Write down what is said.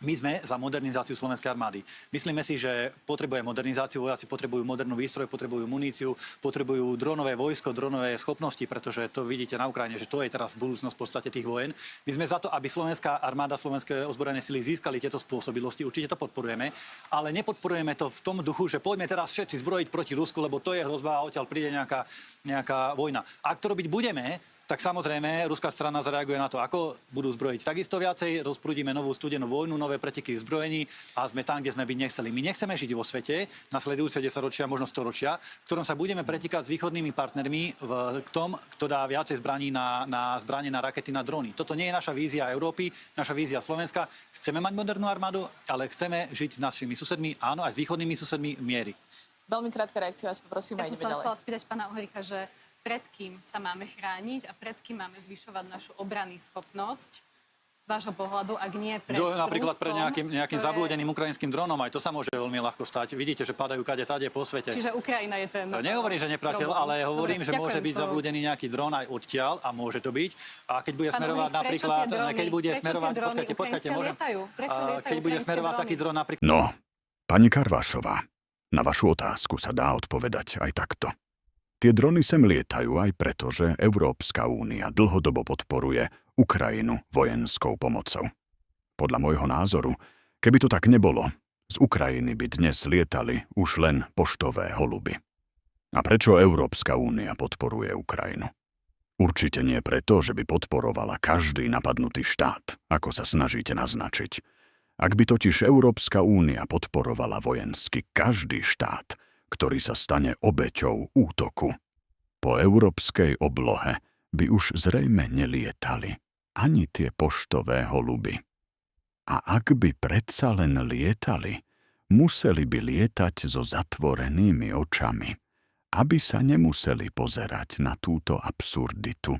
My sme za modernizáciu slovenskej armády. Myslíme si, že potrebuje modernizáciu, vojaci potrebujú modernú výstroj, potrebujú muníciu, potrebujú dronové vojsko, dronové schopnosti, pretože to vidíte na Ukrajine, že to je teraz budúcnosť v podstate tých vojen. My sme za to, aby slovenská armáda, slovenské ozbrojené sily získali tieto spôsobilosti. Určite to podporujeme, ale nepodporujeme to v tom duchu, že poďme teraz všetci zbrojiť proti Rusku, lebo to je hrozba a odtiaľ príde nejaká vojna. Ak to robiť budeme, tak samozrejme ruská strana zareaguje na to, ako budú zbrojiť takisto viacej, rozprúdime novú studenú vojnu, nové preteky v zbrojení a sme tam, kde sme byť nechceli. My nechceme žiť vo svete na sledujúce 10 ročia, možno 100 ročia, v ktorom sa budeme pretekať s východnými partnermi v tom, kto dá viacej zbraní na zbranie, na rakety, na drony. Toto nie je naša vízia Európy, naša vízia Slovenska. Chceme mať modernú armádu, ale chceme žiť s našimi susedmi, áno, aj s východnými susedmi v miery. Veľmi krátka reakcia, vás poprosím, Ja a som ideme sa ďalej. chcela spýtať pána Uhríka, že pred kým sa máme chrániť a pred kým máme zvyšovať našu obranný schopnosť z vášho pohľadu, ak nie pred Napríklad Ruskom, pred nejakým zablúdeným ukrajinským dronom, aj to sa môže veľmi ľahko stať. Vidíte, že padajú kade po svete. Čiže Ukrajina je ten... Nehovorím, že nepriateľ, problém. ale hovorím, Dobre, že môže ďakujem, byť zablúdený nejaký dron aj odtiaľ a môže to byť. A keď bude Pán smerovať Uhrík, napríklad, keď bude prečo tie smerovať, drony počkajte, ukrajinské môžem. lietajú? Prečo lietajú Keď bude ukrajinské smerovať drony? taký dron napríklad. No, pani Karvášová, na vašu otázku sa dá odpovedať aj takto. Tie drony sem lietajú aj preto, že Európska únia dlhodobo podporuje Ukrajinu vojenskou pomocou. Podľa môjho názoru, keby to tak nebolo, z Ukrajiny by dnes lietali už len poštové holuby. A prečo Európska únia podporuje Ukrajinu? Určite nie preto, že by podporovala každý napadnutý štát, ako sa snažíte naznačiť. Ak by totiž Európska únia podporovala vojensky každý štát, ktorý sa stane obeťou útoku, po európskej oblohe by už zrejme nelietali ani tie poštové holuby. A ak by predsa len lietali, museli by lietať so zatvorenými očami, aby sa nemuseli pozerať na túto absurditu.